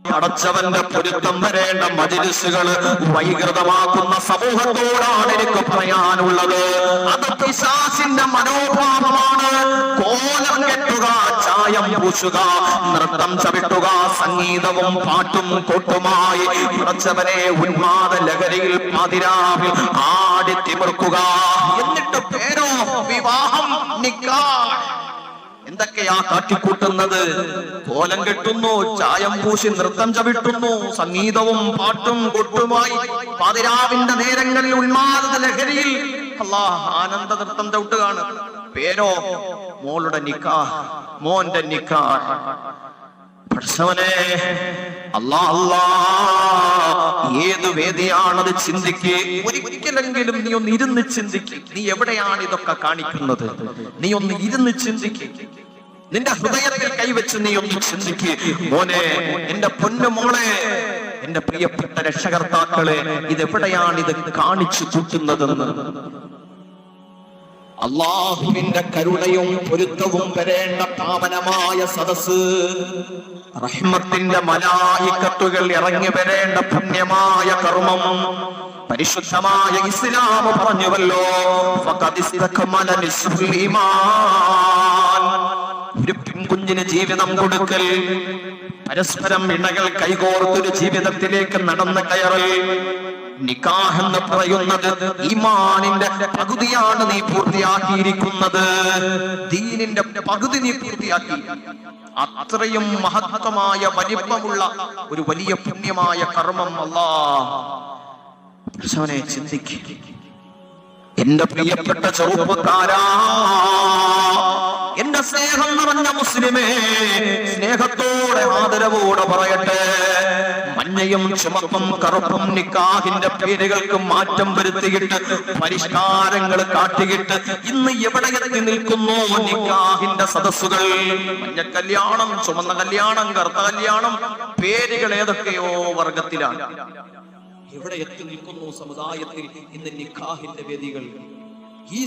പടച്ചവന്റെ പൊരുത്തം വരേണ്ട മജ്‌ലിസുകൾ വൈകൃതമാക്കുന്ന സമൂഹത്തോടാണ് എനിക്ക് പറയാനുള്ളത്. അത് പിശാചിന്റെ മനോഭാവമാണ്. കോലം കെട്ടുക, ചായം പൂശുക, നൃത്തം ചവിട്ടുക, സംഗീതവും പാട്ടും കൊട്ടുമായി പടച്ചവനെ ഉന്മാദ ലഹരിയിൽ പാതിരാവിൽ ആടിത്തിമിർക്കുക. എന്നിട്ട് പേരോ വിവാഹം, നിക്കാഹ്. എന്തൊക്കെയാ കാട്ടിക്കൂട്ടുന്നത്? കോലം കെട്ടുന്നു, ചായം പൂശി നൃത്തം ചവിട്ടുന്നു, സംഗീതവും പാട്ടും കൊട്ടുമായി പാതിരാവിന്റെ നേരങ്ങളിൽ ഉന്മാദ ലഹരിയിൽ ആനന്ദ നൃത്തം ചവിട്ടുകയാണ്. പേരോ മോളുടെ നിക്കാഹ്, മോന്റെ നിക്കാഹ്. പഠിച്ചവനെ, ഏത് വേദിയാണത്? ചിന്തിക്ക്. ഒരിക്കലെങ്കിലും നീ ഒന്ന് ഇരുന്ന് ചിന്തിക്ക്. നീ എവിടെയാണ് ഇതൊക്കെ കാണിക്കുന്നത്? നീ ഒന്ന് ഇരുന്ന് ചിന്തിക്ക്. നിന്റെ ഹൃദയത്തിൽ കൈവച്ച് നീ ഒന്ന് ചിന്തിക്ക്. മോനെ, എന്റെ പൊന്നു മോളെ, എന്റെ പ്രിയപ്പെട്ട രക്ഷകർത്താക്കളെ, ഇതെവിടെയാണ് ഇത് കാണിച്ചു കൂട്ടുന്നതെന്ന്? അല്ലാഹുവിന്റെ കരുണയും പൊരുത്തവും വരേണ്ട പാവനമായ സദസ്, റഹ്മത്തിന്റെ മലായികത്തുകൾ ഇറങ്ങി വരേണ്ട പുണ്യമായ കർമ്മം, പരിശുദ്ധമായ ഇസ്ലാം പറഞ്ഞുവല്ലോ, ഒരു പെൺകുഞ്ഞിന് ജീവിതം കൊടുക്കൽ, പരസ്പരം ഇണകൾ കൈകോർത്തൊരു ജീവിതത്തിലേക്ക് നടന്നു കയറൽ. നിക്കാഹ് എന്ന് പറയുന്നത് ഈമാനിന്റെ പകുതിയാണ് നീ പൂർത്തിയാക്കിയിരിക്കുന്നത്. ദീനിന്റെ പകുതി നീ പൂർത്തിയാക്കി. അത്രയും മഹത്വമായ വലിപ്പമുള്ള ഒരു വലിയ പുണ്യമായ കർമ്മം അല്ലാഹ് ചിന്തിക്കുക. എന്റെ പ്രിയപ്പെട്ട ചെറുപ്പക്കാരാ, എന്റെ സ്നേഹം നിറഞ്ഞ മുസ്ലിമേ, സ്നേഹത്തോടെ ആദരവോടെ പറയട്ടെ, മഞ്ഞയും ചുമപ്പും കറുപ്പും നിക്കാഹിന്റെ പേരുകൾക്ക് മാറ്റം വരുത്തിയിട്ട് പരിഷ്കാരങ്ങൾ കാട്ടിയിട്ട് ഇന്ന് എവിടെ എത്തി നിൽക്കുന്നു നിക്കാഹിന്റെ സദസ്സുകൾ? മഞ്ഞ കല്യാണം, ചുമന്ന കല്യാണം, കറുത്ത കല്യാണം, പേരുകൾ ഏതൊക്കെയോ വർഗത്തിലാണ്. എവിടെ എത്തി നിൽക്കുന്നു സമുദായത്തിൽ ഇന്ന് നിക്കാഹിന്റെ വേദികൾ? ഈ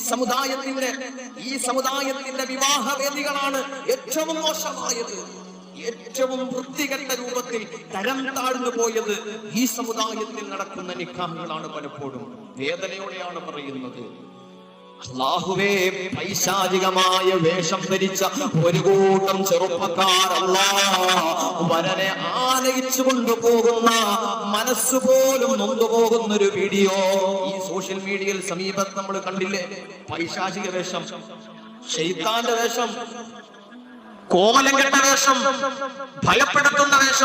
സമുദായത്തിന്റെ വിവാഹ വേദികളാണ് ഏറ്റവും മോശമായത്, ഏറ്റവും വൃത്തികെട്ട രൂപത്തിൽ തരം താഴ്ന്നു പോയത്. ഈ സമുദായത്തിൽ നടക്കുന്ന നിക്കാഹുകളാണ് പലപ്പോഴും. വേദനയോടെയാണ് പറയുന്നത്. അല്ലാഹുവേ, പൈശാചികമായ വേഷം ധരിച്ച ഒരു കൂട്ടം ചെറുപ്പക്കാർ വരനെ ആനയിച്ചു കൊണ്ടുപോകുന്ന, മനസ്സുപോലും നൊന്തുപോകുന്ന ഒരു വീഡിയോ ഈ സോഷ്യൽ മീഡിയയിൽ സമീപത്ത് നമ്മൾ കണ്ടില്ലേ? പൈശാചിക വേഷം, ശൈത്താന്റെ വേഷം, കോലം കെട്ട വേഷം, ഭയപ്പെടുത്തുന്ന വേഷം.